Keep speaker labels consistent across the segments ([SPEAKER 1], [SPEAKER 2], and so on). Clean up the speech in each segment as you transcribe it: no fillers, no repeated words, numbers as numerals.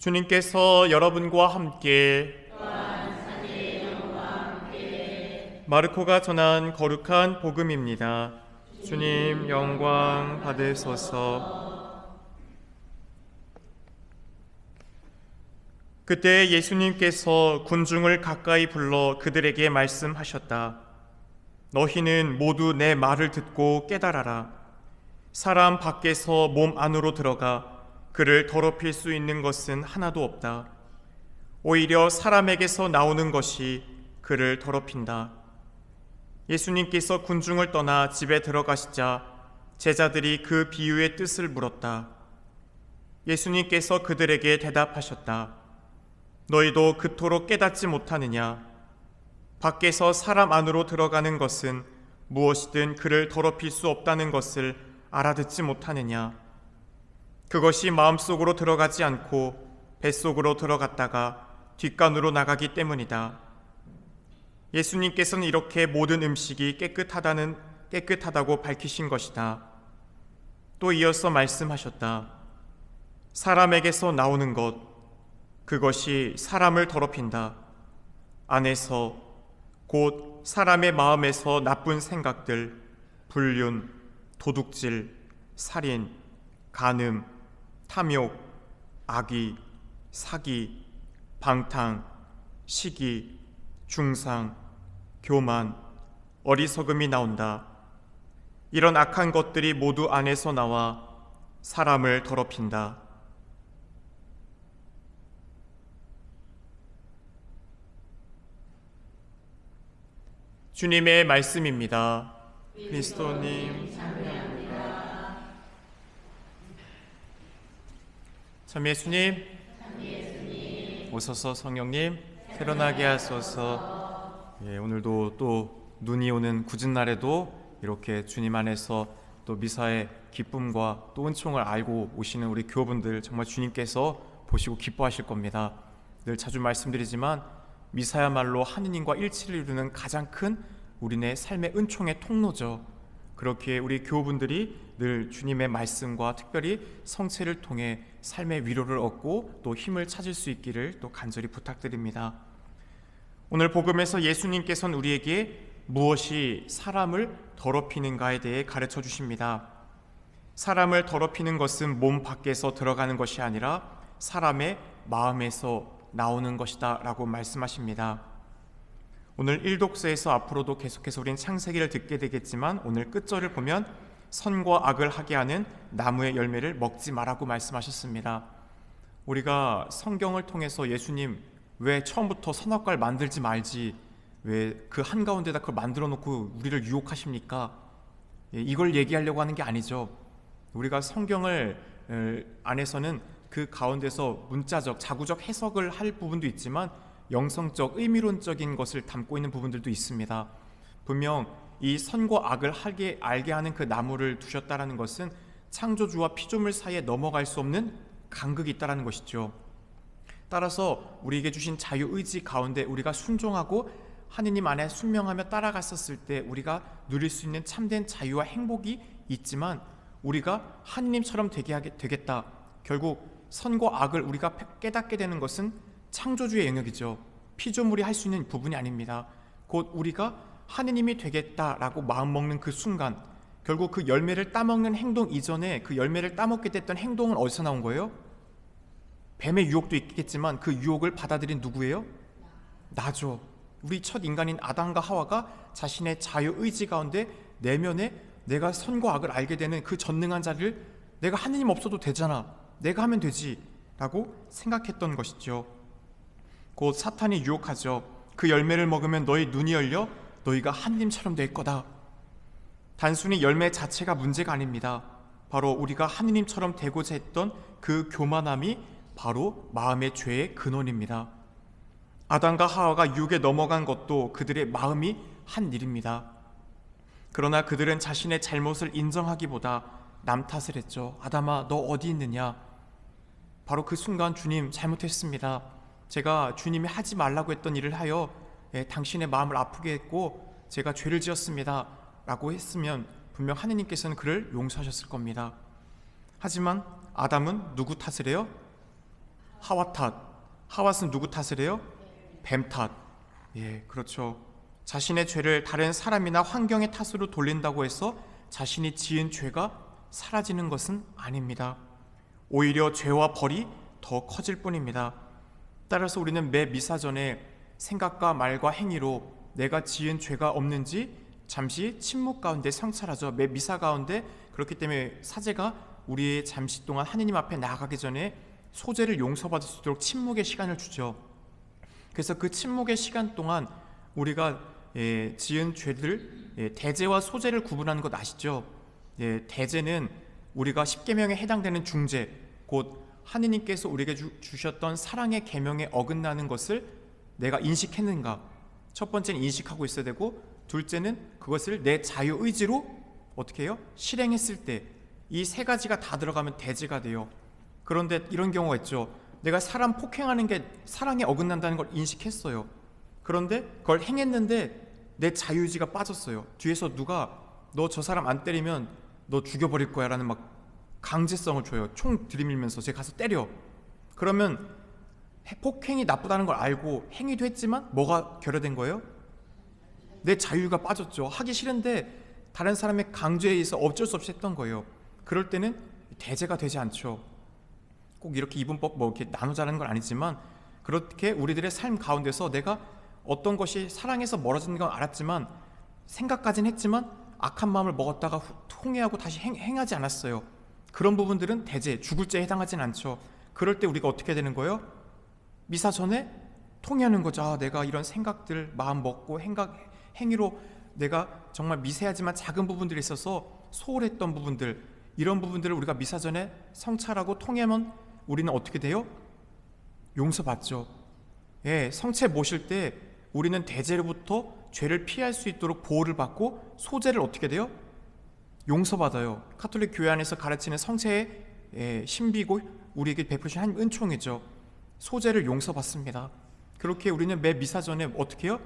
[SPEAKER 1] 주님께서 여러분과 함께 마르코가 전한 거룩한 복음입니다. 주님 영광 받으소서. 그때 예수님께서 군중을 가까이 불러 그들에게 말씀하셨다. 너희는 모두 내 말을 듣고 깨달아라. 사람 밖에서 몸 안으로 들어가 그를 더럽힐 수 있는 것은 하나도 없다. 오히려 사람에게서 나오는 것이 그를 더럽힌다. 예수님께서 군중을 떠나 집에 들어가시자 제자들이 그 비유의 뜻을 물었다. 예수님께서 그들에게 대답하셨다. 너희도 그토록 깨닫지 못하느냐? 밖에서 사람 안으로 들어가는 것은 무엇이든 그를 더럽힐 수 없다는 것을 알아듣지 못하느냐? 그것이 마음속으로 들어가지 않고 뱃속으로 들어갔다가 뒷간으로 나가기 때문이다. 예수님께서는 이렇게 모든 음식이 깨끗하다고 밝히신 것이다. 또 이어서 말씀하셨다. 사람에게서 나오는 것, 그것이 사람을 더럽힌다. 안에서 곧 사람의 마음에서 나쁜 생각들, 불륜, 도둑질, 살인, 간음, 탐욕, 악의, 사기, 방탕, 시기, 중상, 교만, 어리석음이 나온다. 이런 악한 것들이 모두 안에서 나와 사람을 더럽힌다. 주님의 말씀입니다. 그리스도님 참 예수님, 오소서 성령님, 태어나게 하소서. 오늘도 또 눈이 오는 굳은 날에도 이렇게 주님 안에서 또 미사의 기쁨과 또 은총을 알고 오시는 우리 교우분들 정말 주님께서 보시고 기뻐하실 겁니다. 늘 자주 말씀드리지만 미사야말로 하느님과 일치를 이루는 가장 큰 우리네 삶의 은총의 통로죠. 그렇게 우리 교우분들이 늘 주님의 말씀과 특별히 성체를 통해 삶의 위로를 얻고 또 힘을 찾을 수 있기를 또 간절히 부탁드립니다. 오늘 복음에서 예수님께서는 우리에게 무엇이 사람을 더럽히는가에 대해 가르쳐 주십니다. 사람을 더럽히는 것은 몸 밖에서 들어가는 것이 아니라 사람의 마음에서 나오는 것이다 라고 말씀하십니다. 오늘 일독서에서 앞으로도 계속해서 우리는 창세기를 듣게 되겠지만 오늘 끝절을 보면 선과 악을 하게 하는 나무의 열매를 먹지 말라고 말씀하셨습니다. 우리가 성경을 통해서 예수님 왜 처음부터 선악과를 만들지 말지 왜 그 한가운데다 그걸 만들어 놓고 우리를 유혹하십니까? 이걸 얘기하려고 하는 게 아니죠. 우리가 성경을 안에서는 그 가운데서 문자적, 자구적 해석을 할 부분도 있지만 영성적, 의미론적인 것을 담고 있는 부분들도 있습니다. 분명 이 선과 악을 알게 하는 그 나무를 두셨다라는 것은 창조주와 피조물 사이에 넘어갈 수 없는 간극이 있다라는 것이죠. 따라서 우리에게 주신 자유의지 가운데 우리가 순종하고 하느님 안에 순명하며 따라갔었을 때 우리가 누릴 수 있는 참된 자유와 행복이 있지만 우리가 하느님처럼 되겠다. 결국 선과 악을 우리가 깨닫게 되는 것은 창조주의 영역이죠. 피조물이 할 수 있는 부분이 아닙니다. 곧 우리가 하느님이 되겠다라고 마음먹는 그 순간 결국 그 열매를 따먹는 행동 이전에 그 열매를 따먹게 됐던 행동은 어디서 나온 거예요? 뱀의 유혹도 있겠지만 그 유혹을 받아들인 누구예요? 나죠. 우리 첫 인간인 아담과 하와가 자신의 자유의지 가운데 내면에 내가 선과 악을 알게 되는 그 전능한 자를 내가 하느님 없어도 되잖아, 내가 하면 되지 라고 생각했던 것이죠. 곧 사탄이 유혹하죠. 그 열매를 먹으면 너희 눈이 열려 너희가 하느님처럼 될 거다. 단순히 열매 자체가 문제가 아닙니다. 바로 우리가 하느님처럼 되고자 했던 그 교만함이 바로 마음의 죄의 근원입니다. 아담과 하와가 유혹에 넘어간 것도 그들의 마음이 한 일입니다. 그러나 그들은 자신의 잘못을 인정하기보다 남 탓을 했죠. 아담아, 너 어디 있느냐? 바로 그 순간 주님 잘못했습니다. 제가 주님이 하지 말라고 했던 일을 하여 당신의 마음을 아프게 했고 제가 죄를 지었습니다 라고 했으면 분명 하느님께서는 그를 용서하셨을 겁니다. 하지만 아담은 누구 탓을 해요? 하와 탓. 하와는 누구 탓을 해요? 뱀 탓. 예, 그렇죠. 자신의 죄를 다른 사람이나 환경의 탓으로 돌린다고 해서 자신이 지은 죄가 사라지는 것은 아닙니다. 오히려 죄와 벌이 더 커질 뿐입니다. 따라서 우리는 매 미사 전에 생각과 말과 행위로 내가 지은 죄가 없는지 잠시 침묵 가운데 성찰하죠. 매 미사 가운데. 그렇기 때문에 사제가 우리의 잠시 동안 하느님 앞에 나아가기 전에 소재를 용서받을 수 있도록 침묵의 시간을 주죠. 그래서 그 침묵의 시간 동안 우리가 지은 죄들, 대제와 소제를 구분하는 것 아시죠? 대제는 우리가 십계명에 해당되는 중죄, 곧 하느님께서 우리에게 주셨던 사랑의 계명에 어긋나는 것을 내가 인식했는가. 첫 번째는 인식하고 있어야 되고, 둘째는 그것을 내 자유의지로 어떻게 해요? 실행했을 때 이 세 가지가 다 들어가면 대제가 돼요. 그런데 이런 경우가 있죠. 내가 사람 폭행하는 게 사랑에 어긋난다는 걸 인식했어요. 그런데 그걸 행했는데 내 자유의지가 빠졌어요. 뒤에서 누가 너 저 사람 안 때리면 너 죽여버릴 거야 라는 막 강제성을 줘요. 총 들이밀면서 제가 가서 때려. 그러면 폭행이 나쁘다는 걸 알고 행위도 했지만 뭐가 결여된 거예요? 내 자유가 빠졌죠. 하기 싫은데 다른 사람의 강제에 의해서 어쩔 수 없이 했던 거예요. 그럴 때는 대제가 되지 않죠. 꼭 이렇게 이분법 뭐 이렇게 나누자는 건 아니지만, 그렇게 우리들의 삶 가운데서 내가 어떤 것이 사랑에서 멀어지는 건 알았지만, 생각까지는 했지만 악한 마음을 먹었다가 통회하고 다시 행하지 않았어요. 그런 부분들은 대제, 죽을 죄에 해당하진 않죠. 그럴 때 우리가 어떻게 되는 거예요? 미사 전에 통회하는 거죠. 아, 내가 이런 생각들 마음 먹고 행위로 내가 정말 미세하지만 작은 부분들이 있어서 소홀했던 부분들, 이런 부분들을 우리가 미사 전에 성찰하고 통회하면 우리는 어떻게 돼요? 용서받죠. 성체 모실 때 우리는 대제로부터 죄를 피할 수 있도록 보호를 받고, 소제를 어떻게 돼요? 용서받아요. 가톨릭 교회 안에서 가르치는 성체의 신비고 우리에게 베푸신 한 은총이죠. 소제를 용서받습니다. 그렇게 우리는 매 미사 전에 어떻게 해요?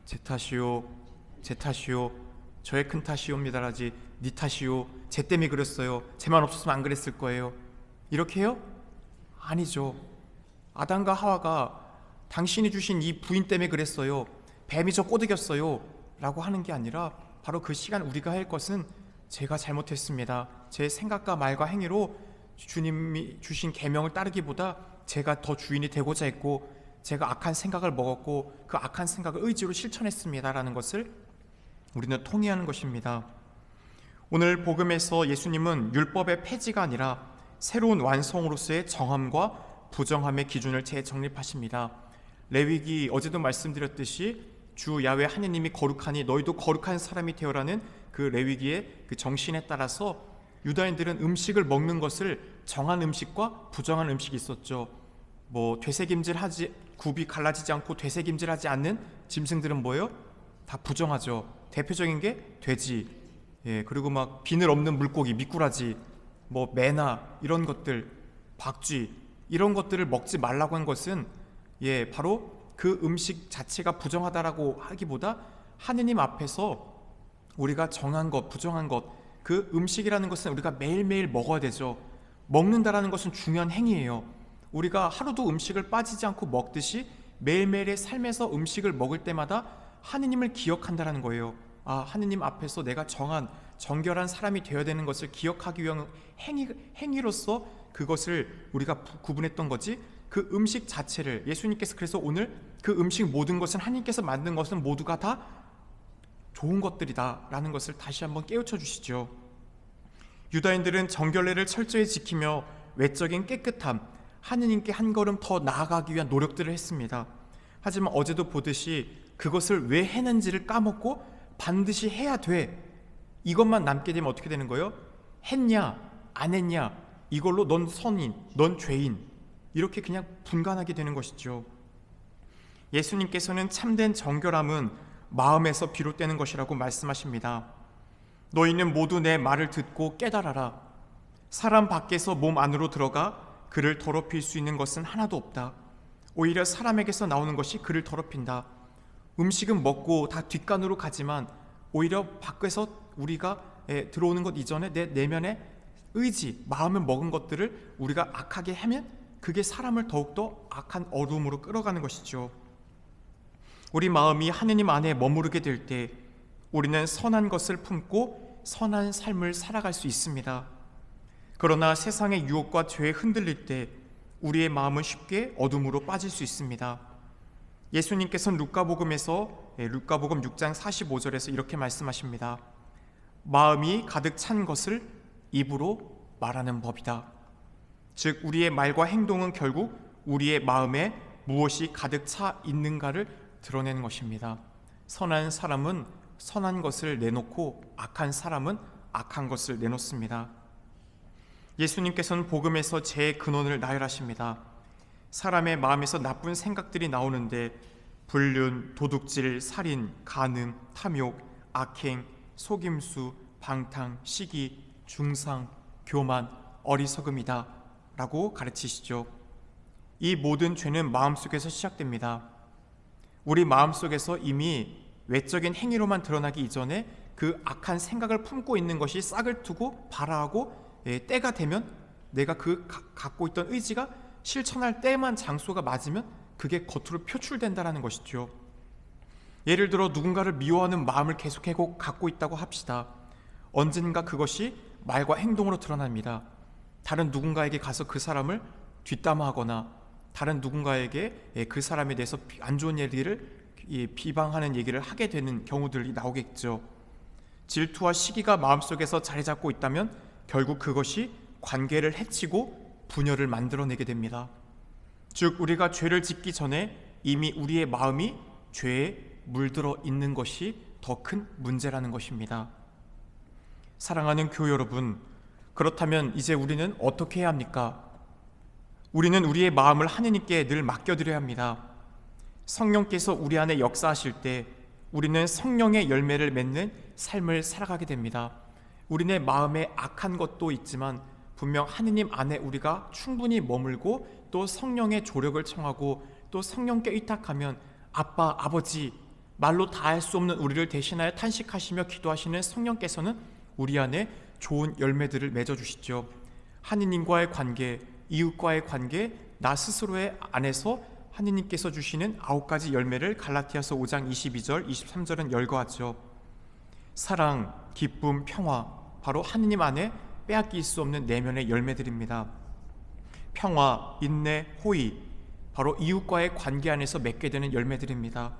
[SPEAKER 1] 제 탓이요, 제 탓이요, 저의 큰 탓이옵니다라지 네 탓이요, 쟤 때문에 그랬어요, 쟤만 없었으면 안 그랬을 거예요, 이렇게 해요? 아니죠. 아담과 하와가 당신이 주신 이 부인 때문에 그랬어요, 뱀이 저 꼬드겼어요 라고 하는 게 아니라, 바로 그 시간 우리가 할 것은 제가 잘못했습니다, 제 생각과 말과 행위로 주님이 주신 계명을 따르기보다 제가 더 주인이 되고자 했고, 제가 악한 생각을 먹었고 그 악한 생각을 의지로 실천했습니다 라는 것을 우리는 통회하는 것입니다. 오늘 복음에서 예수님은 율법의 폐지가 아니라 새로운 완성으로서의 정함과 부정함의 기준을 재정립하십니다. 레위기, 어제도 말씀드렸듯이 주 야훼 하느님이 거룩하니 너희도 거룩한 사람이 되어라는 그 레위기의 그 정신에 따라서 유다인들은 음식을 먹는 것을 정한 음식과 부정한 음식이 있었죠. 뭐 되새김질하지, 굽이 갈라지지 않고 되새김질하지 않는 짐승들은 뭐예요? 다 부정하죠. 대표적인 게 돼지, 그리고 막 비늘 없는 물고기, 미꾸라지, 뭐 매나 이런 것들, 박쥐 이런 것들을 먹지 말라고 한 것은 바로 그 음식 자체가 부정하다라고 하기보다 하느님 앞에서 우리가 정한 것, 부정한 것, 그 음식이라는 것은 우리가 매일매일 먹어야 되죠. 먹는다라는 것은 중요한 행위예요. 우리가 하루도 음식을 빠지지 않고 먹듯이 매일매일의 삶에서 음식을 먹을 때마다 하느님을 기억한다는 거예요. 아, 하느님 앞에서 내가 정한 정결한 사람이 되어야 되는 것을 기억하기 위한 행위로서 그것을 우리가 구분했던 거지, 그 음식 자체를 예수님께서 그래서 오늘 그 음식 모든 것은 하나님께서 만든 것은 모두가 다 좋은 것들이다 라는 것을 다시 한번 깨우쳐 주시죠. 유다인들은 정결례를 철저히 지키며 외적인 깨끗함, 하느님께 한 걸음 더 나아가기 위한 노력들을 했습니다. 하지만 어제도 보듯이 그것을 왜 했는지를 까먹고 반드시 해야 돼, 이것만 남게 되면 어떻게 되는 거예요? 했냐 안 했냐 이걸로 넌 선인, 넌 죄인, 이렇게 그냥 분간하게 되는 것이죠. 예수님께서는 참된 정결함은 마음에서 비롯되는 것이라고 말씀하십니다. 너희는 모두 내 말을 듣고 깨달아라. 사람 밖에서 몸 안으로 들어가 그를 더럽힐 수 있는 것은 하나도 없다. 오히려 사람에게서 나오는 것이 그를 더럽힌다. 음식은 먹고 다 뒷간으로 가지만 오히려 밖에서 우리가 들어오는 것 이전에 내 내면의 의지, 마음을 먹은 것들을 우리가 악하게 하면 그게 사람을 더욱더 악한 어둠으로 끌어가는 것이죠. 우리 마음이 하느님 안에 머무르게 될 때 우리는 선한 것을 품고 선한 삶을 살아갈 수 있습니다. 그러나 세상의 유혹과 죄에 흔들릴 때 우리의 마음은 쉽게 어둠으로 빠질 수 있습니다. 예수님께서는 루카복음 6장 45절에서 이렇게 말씀하십니다. 마음이 가득 찬 것을 입으로 말하는 법이다. 즉 우리의 말과 행동은 결국 우리의 마음에 무엇이 가득 차 있는가를 드러내는 것입니다. 선한 사람은 선한 것을 내놓고 악한 사람은 악한 것을 내놓습니다. 예수님께서는 복음에서 죄의 근원을 나열하십니다. 사람의 마음에서 나쁜 생각들이 나오는데 불륜, 도둑질, 살인, 간음, 탐욕, 악행, 속임수, 방탕, 시기, 중상, 교만, 어리석음이다 라고 가르치시죠. 이 모든 죄는 마음속에서 시작됩니다. 우리 마음속에서 이미 외적인 행위로만 드러나기 이전에 그 악한 생각을 품고 있는 것이 싹을 트고 발아하고 때가 되면 내가 갖고 있던 의지가 실천할 때만 장소가 맞으면 그게 겉으로 표출된다는 것이죠. 예를 들어 누군가를 미워하는 마음을 계속해서 갖고 있다고 합시다. 언젠가 그것이 말과 행동으로 드러납니다. 다른 누군가에게 가서 그 사람을 뒷담화하거나 다른 누군가에게 그 사람에 대해서 안 좋은 얘기를 비방하는 얘기를 하게 되는 경우들이 나오겠죠. 질투와 시기가 마음속에서 자리 잡고 있다면 결국 그것이 관계를 해치고 분열을 만들어내게 됩니다. 즉 우리가 죄를 짓기 전에 이미 우리의 마음이 죄에 물들어 있는 것이 더 큰 문제라는 것입니다. 사랑하는 교회 여러분, 그렇다면 이제 우리는 어떻게 해야 합니까? 우리는 우리의 마음을 하느님께 늘 맡겨드려야 합니다. 성령께서 우리 안에 역사하실 때 우리는 성령의 열매를 맺는 삶을 살아가게 됩니다. 우리네 마음에 악한 것도 있지만 분명 하느님 안에 우리가 충분히 머물고 또 성령의 조력을 청하고 또 성령께 의탁하면 아빠, 아버지, 말로 다 할 수 없는 우리를 대신하여 탄식하시며 기도하시는 성령께서는 우리 안에 좋은 열매들을 맺어주시죠. 하느님과의 관계, 이웃과의 관계, 나 스스로의 안에서 하느님께서 주시는 9가지 열매를 갈라디아서 5장 22절, 23절은 열거하죠. 사랑, 기쁨, 평화, 바로 하느님 안에 빼앗길 수 없는 내면의 열매들입니다. 평화, 인내, 호의, 바로 이웃과의 관계 안에서 맺게 되는 열매들입니다.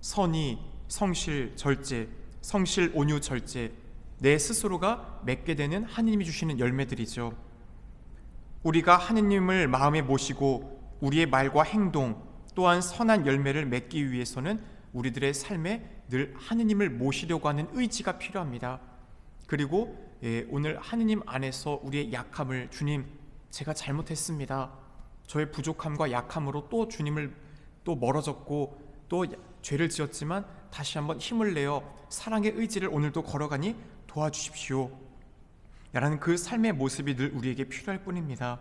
[SPEAKER 1] 선의, 성실, 절제, 성실, 온유, 절제, 내 스스로가 맺게 되는 하느님이 주시는 열매들이죠. 우리가 하느님을 마음에 모시고 우리의 말과 행동 또한 선한 열매를 맺기 위해서는 우리들의 삶에 늘 하느님을 모시려고 하는 의지가 필요합니다. 그리고 오늘 하느님 안에서 우리의 약함을 주님, 제가 잘못했습니다. 저의 부족함과 약함으로 또 주님을 또 멀어졌고 또 죄를 지었지만 다시 한번 힘을 내어 사랑의 의지를 오늘도 걸어가니 도와주십시오 라는 그 삶의 모습이 늘 우리에게 필요할 뿐입니다.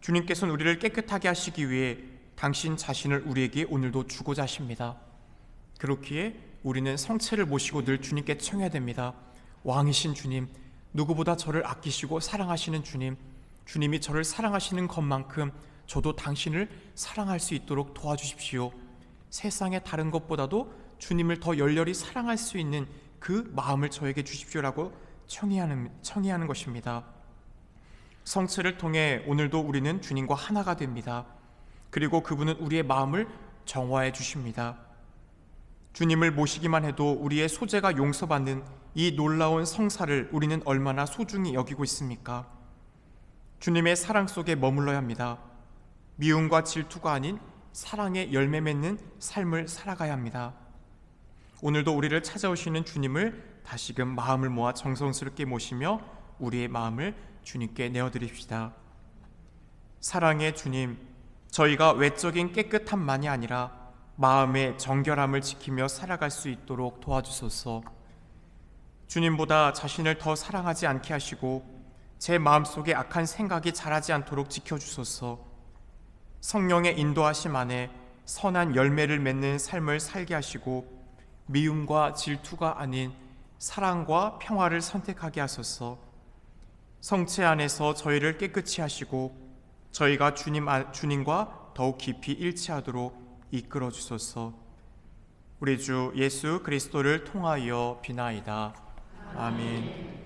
[SPEAKER 1] 주님께서는 우리를 깨끗하게 하시기 위해 당신 자신을 우리에게 오늘도 주고자 하십니다. 그렇기에 우리는 성체를 모시고 늘 주님께 청해야 됩니다. 왕이신 주님, 누구보다 저를 아끼시고 사랑하시는 주님, 주님이 저를 사랑하시는 것만큼 저도 당신을 사랑할 수 있도록 도와주십시오. 세상의 다른 것보다도 주님을 더 열렬히 사랑할 수 있는 그 마음을 저에게 주십시오라고 청해하는 것입니다. 성체를 통해 오늘도 우리는 주님과 하나가 됩니다. 그리고 그분은 우리의 마음을 정화해 주십니다. 주님을 모시기만 해도 우리의 소재가 용서받는 이 놀라운 성사를 우리는 얼마나 소중히 여기고 있습니까? 주님의 사랑 속에 머물러야 합니다. 미움과 질투가 아닌 사랑의 열매 맺는 삶을 살아가야 합니다. 오늘도 우리를 찾아오시는 주님을 다시금 마음을 모아 정성스럽게 모시며 우리의 마음을 주님께 내어드립시다. 사랑의 주님, 저희가 외적인 깨끗함만이 아니라 마음의 정결함을 지키며 살아갈 수 있도록 도와주소서. 주님보다 자신을 더 사랑하지 않게 하시고 제 마음속에 악한 생각이 자라지 않도록 지켜주소서. 성령의 인도하심 안에 선한 열매를 맺는 삶을 살게 하시고 미움과 질투가 아닌 사랑과 평화를 선택하게 하소서. 성체 안에서 저희를 깨끗이 하시고 저희가 주님과 더욱 깊이 일치하도록 이끌어 주소서. 우리 주 예수 그리스도를 통하여 비나이다. 아멘.